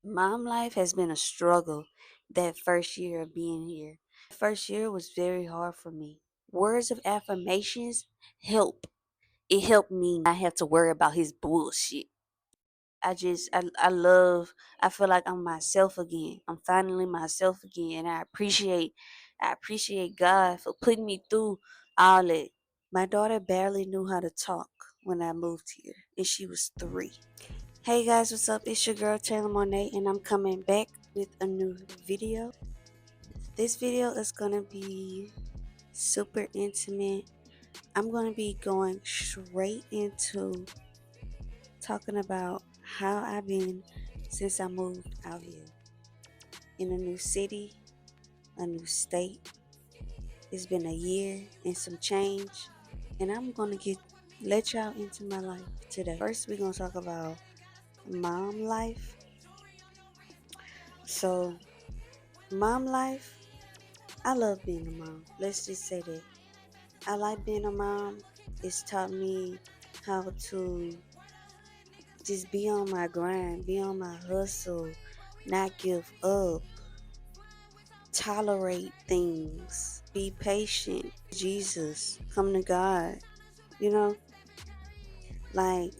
Mom life has been a struggle that first year of being here. First year was very hard for me. Words of affirmations help. It helped me not have to worry about his bullshit. I feel like I'm myself again. I'm finally myself again. And I appreciate God for putting me through all that. My daughter barely knew how to talk when I moved here, and she was 3. Hey guys, what's up? It's your girl Taylor Monet, and I'm coming back with a new video. This video is gonna be super intimate. I'm gonna be going straight into talking about how I've been since I moved out here in a new city, a new state. It's been a year and some change, and I'm gonna let y'all into my life today. First, we're gonna talk about mom life. So, mom life. I love being a mom. Let's just say that. I like being a mom. It's taught me how to just be on my grind, be on my hustle, not give up, tolerate things, be patient. Jesus, come to God. You know, like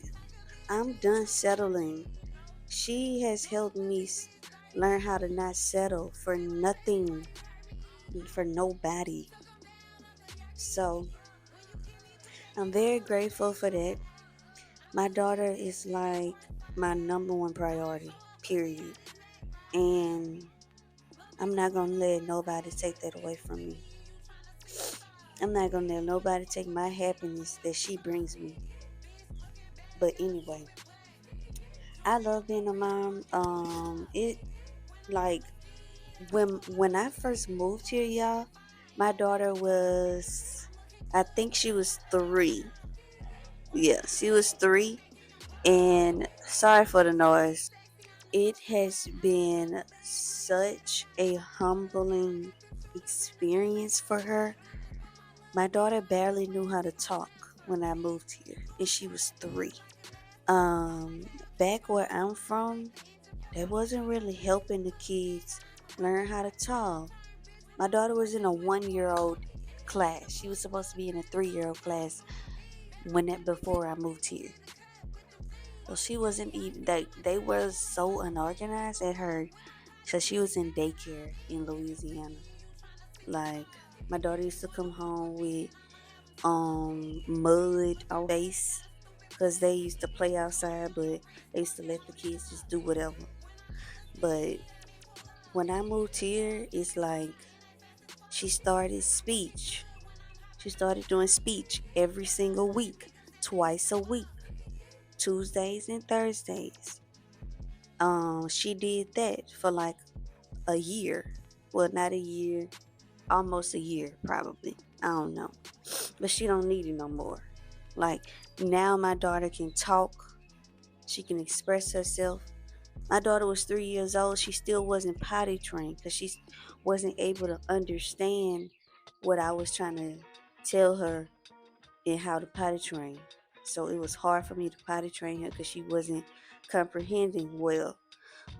I'm done settling. She has helped me learn how to not settle for nothing, for nobody. So I'm very grateful for that. My daughter is like my number one priority, period. And I'm not going to let nobody take that away from me. I'm not going to let nobody take my happiness that she brings me. But anyway, I love being a mom. It like when I first moved here, y'all, my daughter was, I think she was 3. Yeah, she was 3. And sorry for the noise. It has been such a humbling experience for her. My daughter barely knew how to talk when I moved here, and she was 3. Um, Back where I'm from, that wasn't really helping the kids learn how to talk. My daughter was in a 1-year-old class. She was supposed to be in a 3-year-old class before I moved here. So she wasn't even they were so unorganized at her. So she was in daycare in Louisiana. Like my daughter used to come home with mud on her face because they used to play outside, but they used to let the kids just do whatever. But when I moved here, it's like she started speech. She started doing speech every single week, twice a week, Tuesdays and Thursdays. She did that for like a year. Well, not a year, almost a year probably. I don't know. But she don't need it no more. Like now my daughter can talk. She can express herself. My daughter was 3 years old. She still wasn't potty trained because she wasn't able to understand what I was trying to tell her and how to potty train. So it was hard for me to potty train her because she wasn't comprehending well.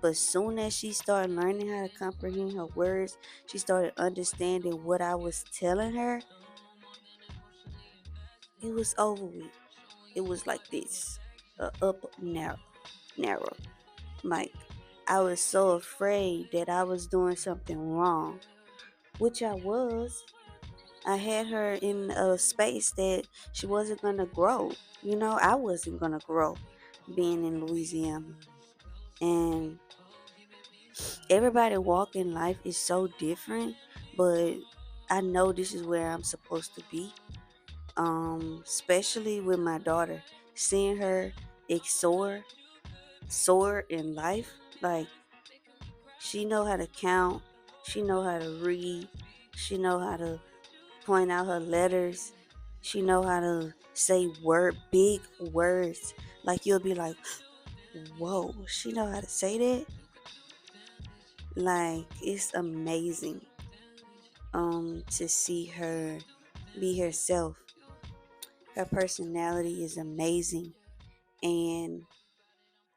But soon as she started learning how to comprehend her words, she started understanding what I was telling her. It was over with. It was like this, up narrow. Like I was so afraid that I was doing something wrong, which I was. I had her in a space that she wasn't gonna grow. I wasn't gonna grow being in Louisiana, and everybody walk in life is so different, but I know this is where I'm supposed to be. Especially with my daughter, seeing her soar in life. Like she know how to count, she know how to read, she know how to point out her letters, she know how to say big words. Like you'll be like, whoa, she know how to say that. Like it's amazing to see her be herself. Her personality is amazing, and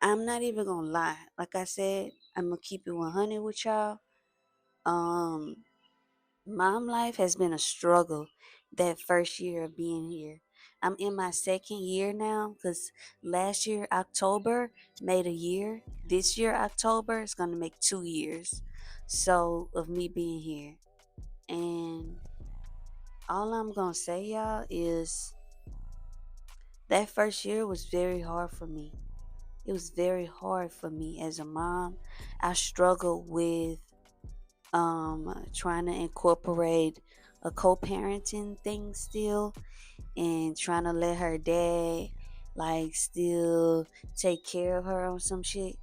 I'm not even gonna lie. Like I said, I'm gonna keep it 100 with y'all. Um, Mom life has been a struggle that first year of being here. I'm in my second year now because last year, October, made a year. This year, October, is going to make 2 years. So, of me being here. And all I'm going to say, y'all, is that first year was very hard for me. It was very hard for me as a mom. I struggled with trying to incorporate a co-parenting thing still, and trying to let her dad like still take care of her on some shit.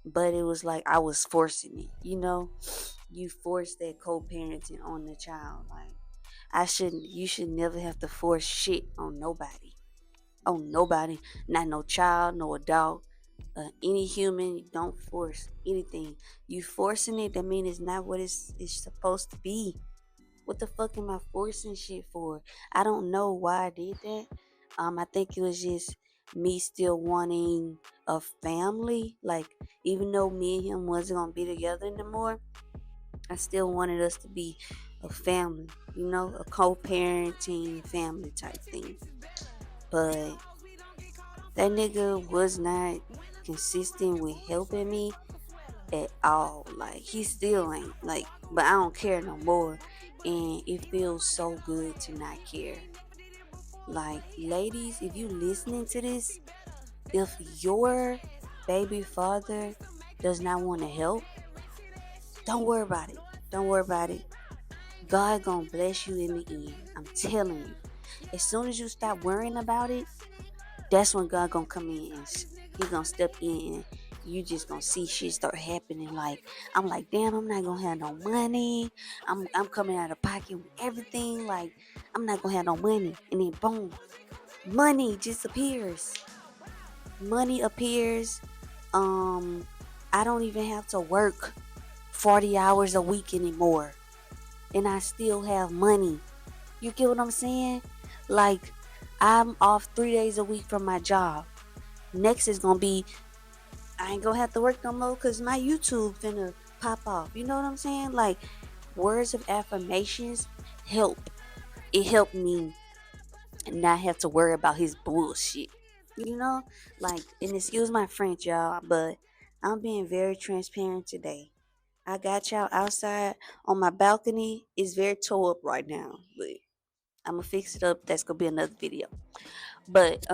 But it was like I was forcing it, you force that co-parenting on the child. Like, you should never have to force shit on nobody, not no child, no adult, any human. You don't force anything. You forcing it, that means it's not what it's supposed to be. What the fuck am I forcing shit for? I don't know why I did that. I think it was just me still wanting a family. Like, even though me and him wasn't gonna be together anymore, I still wanted us to be a family, a co-parenting family type thing. But that nigga was not consistent with helping me at all. Like, he still ain't. Like, but I don't care no more. And it feels so good to not care. Like, ladies, if you listening to this, if your baby father does not want to help, don't worry about it. Don't worry about it. God gonna bless you in the end. I'm telling you. As soon as you stop worrying about it, that's when God gonna come in and he gonna step in, and you just gonna see shit start happening. Like, I'm like, damn, I'm not gonna have no money. I'm coming out of pocket with everything. Like, I'm not gonna have no money. And then boom, money just appears. Money appears. Um, I don't even have to work 40 hours a week anymore. And I still have money. You get what I'm saying? Like, I'm off 3 days a week from my job. Next is gonna be, I ain't gonna have to work no more because my YouTube finna pop off. You know what I'm saying? Like, words of affirmations help. It helped me not have to worry about his bullshit. You know? Like, and excuse my French, y'all, but I'm being very transparent today. I got y'all outside on my balcony. It's very tore up right now, but I'm gonna fix it up. That's gonna be another video. But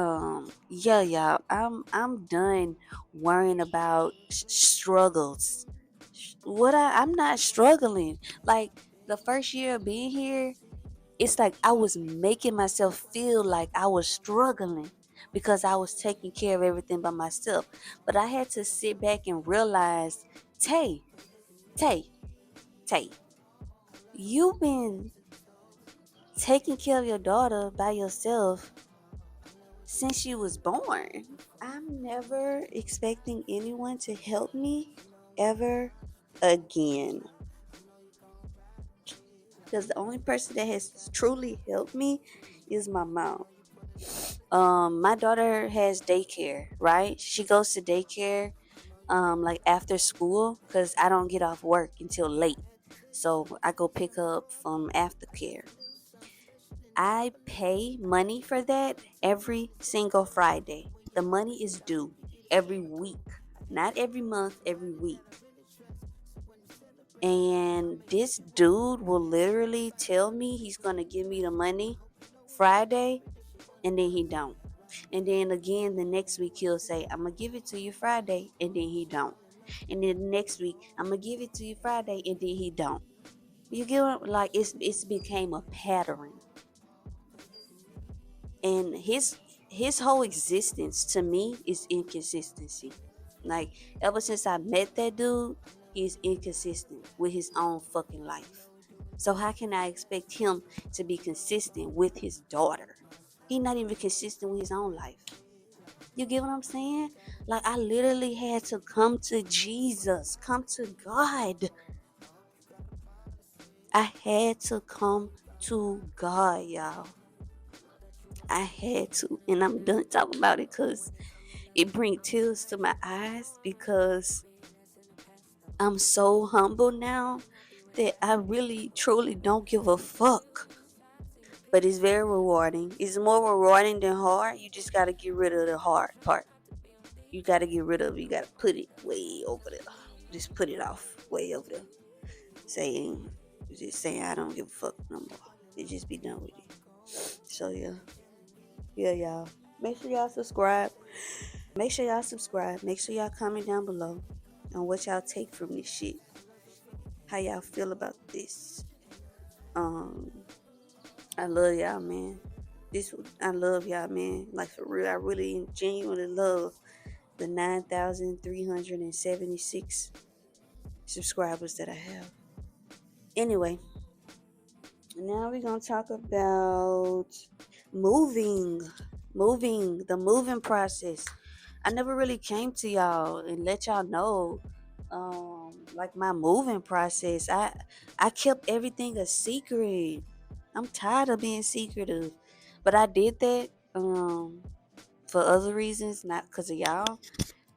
yeah, y'all, I'm done worrying about struggles. I'm not struggling. Like, the first year of being here, it's like I was making myself feel like I was struggling because I was taking care of everything by myself. But I had to sit back and realize, Tay, Tay, Tay, you've been taking care of your daughter by yourself since she was born. I'm never expecting anyone to help me ever again. Because the only person that has truly helped me is my mom. My daughter has daycare, right? She goes to daycare like after school because I don't get off work until late. So I go pick up from aftercare. I pay money for that every single Friday. The money is due every week, not every month, every week. And this dude will literally tell me he's going to give me the money Friday, and then he don't. And then again the next week he'll say, I'm going to give it to you Friday, and then he don't. And then the next week, I'm going to give it to you Friday, and then he don't. You get what? Like, it's became a pattern. And his whole existence to me is inconsistency. Like, ever since I met that dude, he's inconsistent with his own fucking life. So how can I expect him to be consistent with his daughter? He's not even consistent with his own life. You get what I'm saying? Like, I literally had to come to Jesus, come to God. I had to come to God, y'all. I had to, and I'm done talking about it because it brings tears to my eyes, because I'm so humble now that I really truly don't give a fuck. But it's very rewarding. It's more rewarding than hard. You just gotta get rid of the hard part. You gotta get rid of it. You gotta put it way over there. Just put it off way over there. Saying just saying I don't give a fuck no more. And just be done with it. So yeah. Yeah, y'all. Make sure y'all subscribe. Make sure y'all subscribe. Make sure y'all comment down below on what y'all take from this shit. How y'all feel about this. Um I love y'all, man. I love y'all, man. Like for real, I really genuinely love the 9,376 subscribers that I have. Anyway, now we're gonna talk about moving, the moving process. I never really came to y'all and let y'all know, like my moving process. I kept everything a secret. I'm tired of being secretive, but I did that for other reasons, not because of y'all.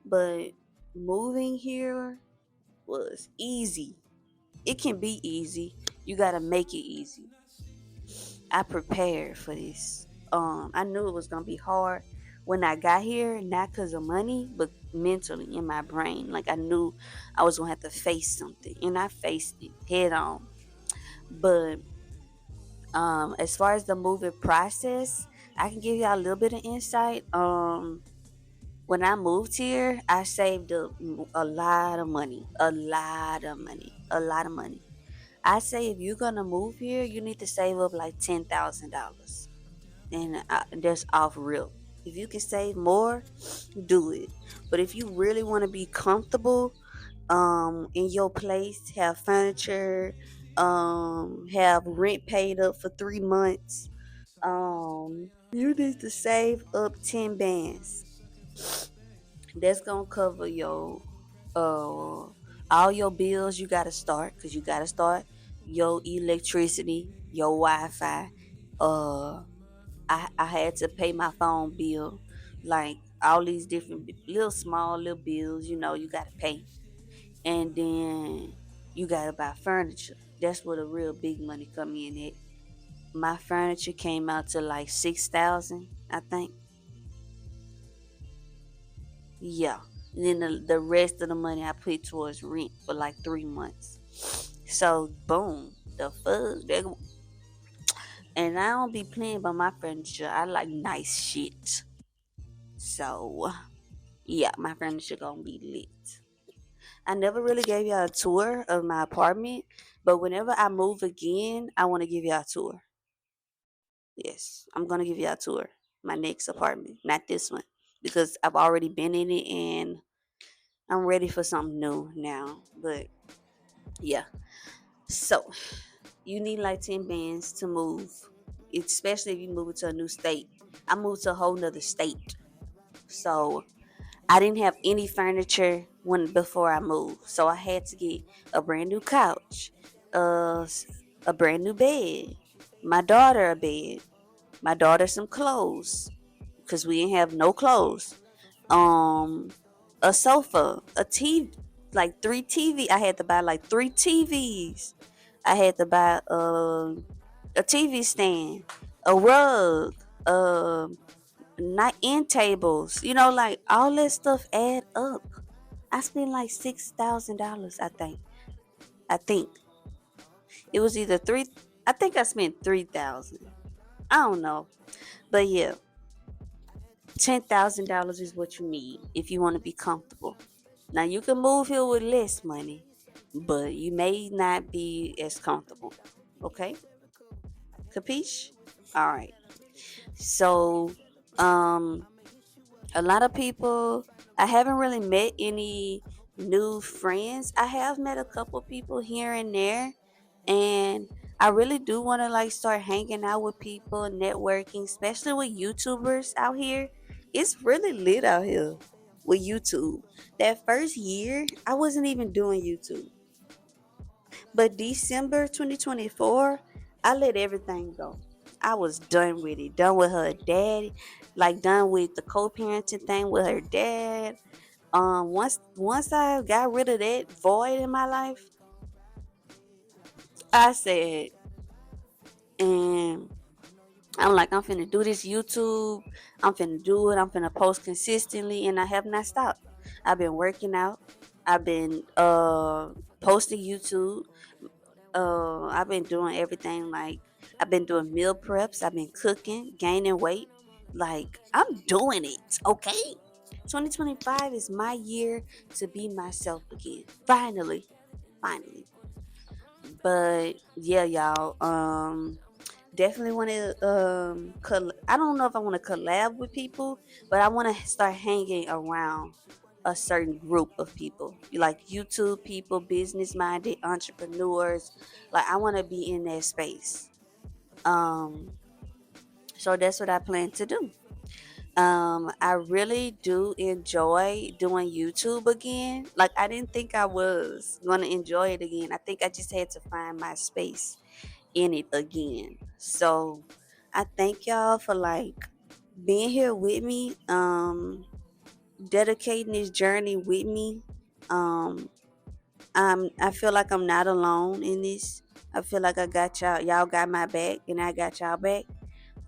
But moving here was easy. It can be easy. You gotta make it easy. I prepared for this. I knew it was gonna be hard when I got here, not because of money, but mentally in my brain. Like I knew I was gonna have to face something, and I faced it head on. But as far as the moving process, I can give y'all a little bit of insight. When I moved here, I saved a lot of money, a lot of money. I say if you're gonna move here, you need to save up like $10,000, and that's off real. If you can save more, do it. But if you really want to be comfortable, in your place, have furniture, have rent paid up for 3 months, you need to save up 10 bands. That's gonna cover your uh all your bills. You gotta start because you gotta start your electricity, your Wi-Fi. I had to pay my phone bill, like all these different little small little bills. You gotta pay, and then you gotta buy furniture. That's where the real big money come in at. My furniture came out to like 6,000, I think. Yeah. And then the rest of the money I put towards rent for like 3 months. So boom, the fuck. And I don't be playing by my furniture. I like nice shit. So yeah, my furniture gonna be lit. I never really gave y'all a tour of my apartment, but whenever I move again, I want to give y'all a tour. Yes, I'm gonna give y'all a tour. My next apartment, not this one, because I've already been in it and I'm ready for something new now. But yeah, so you need like 10 bands to move, especially if you move to a new state. I moved to a whole nother state, so I didn't have any furniture when before I moved, so I had to get a brand new couch, uh, a brand new bed, my daughter a bed, my daughter some clothes, because we didn't have no clothes. Um, a sofa, a TV, like three TV. I had to buy like three TVs. I had to buy a TV stand, a rug, not end tables. Like all that stuff add up. I spent like $6,000. I think it was either three. I think I spent 3,000. I don't know, but yeah, $10,000 is what you need if you want to be comfortable. Now you can move here with less money, but you may not be as comfortable. Okay, capiche? All right. So, um, a lot of people. I haven't really met any new friends. I have met a couple people here and there, and I really do want to like start hanging out with people, networking, especially with YouTubers out here. It's really lit out here with YouTube. That first year, I wasn't even doing YouTube, but December 2024, I let everything go. I was done with it, done with her daddy, like done with the co-parenting thing with her dad. Once I got rid of that void in my life, I said, and I'm like, I'm finna do this YouTube. I'm finna do it. I'm finna post consistently, and I have not stopped. I've been working out. I've been posting YouTube. I've been doing everything. Like, I've been doing meal preps. I've been cooking, gaining weight. Like, I'm doing it. Okay. 2025 is my year to be myself again. Finally, finally. But yeah, y'all. Definitely want to I don't know if I want to collab with people, but I want to start hanging around a certain group of people, like YouTube people, business minded entrepreneurs. Like, I want to be in that space. um so that's what I plan to do. I really do enjoy doing YouTube again. Like, I didn't think I was going to enjoy it again. I think I just had to find my space in it again. So I thank y'all for like being here with me, dedicating this journey with me. Um I feel like I'm not alone in this. I feel like I got y'all got my back and I got y'all back.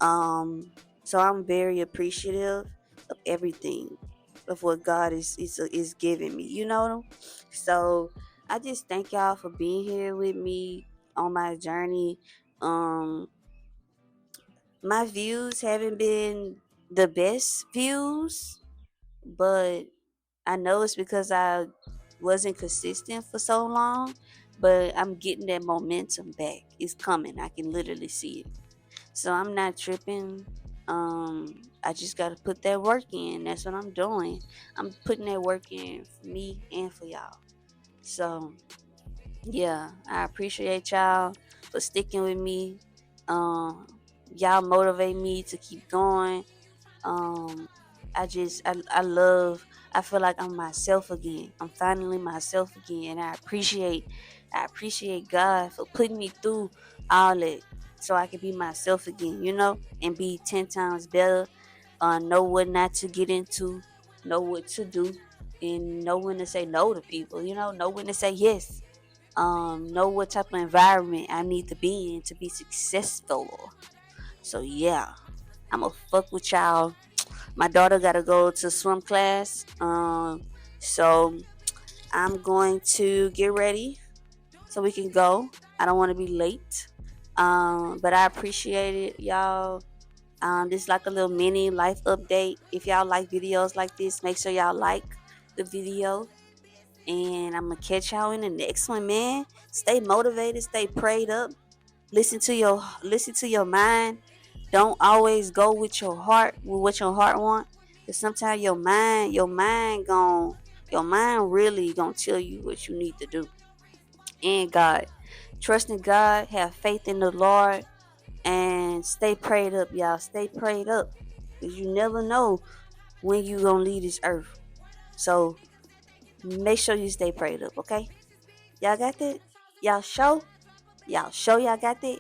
Um so I'm very appreciative of everything, of what God is giving me, you know. So I just thank y'all for being here with me on my journey. um my views haven't been the best views, but I know it's because I wasn't consistent for so long. But I'm getting that momentum back. It's coming. I can literally see it. So I'm not tripping. I just gotta put that work in. That's what I'm doing. I'm putting that work in for me and for y'all. So yeah, I appreciate y'all for sticking with me. Um, y'all motivate me to keep going. um I love, I feel like I'm myself again. I'm finally myself again, and I appreciate God for putting me through all that so I can be myself again, you know, and be 10 times better. Know what not to get into, know what to do, and know when to say no to people, you know when to say yes. Know what type of environment I need to be in to be successful. So yeah, I'ma fuck with y'all. My daughter got to go to swim class. So I'm going to get ready so we can go. I don't want to be late. But I appreciate it, y'all. This is like a little mini life update. If y'all like videos like this, make sure y'all like the video. And I'm gonna catch y'all in the next one, man. Stay motivated, stay prayed up. Listen to your mind. Don't always go with your heart, with what your heart want. Cause sometimes your mind really gonna tell you what you need to do. And God, trust in God, have faith in the Lord, and stay prayed up, y'all. Stay prayed up, cause you never know when you gonna leave this earth. So make sure you stay prayed up, okay? Y'all got that? Y'all show? Y'all got that?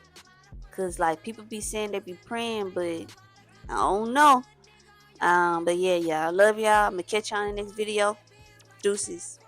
Cause like people be saying they be praying, but I don't know. But yeah, I love y'all. I'm gonna catch y'all in the next video. Deuces.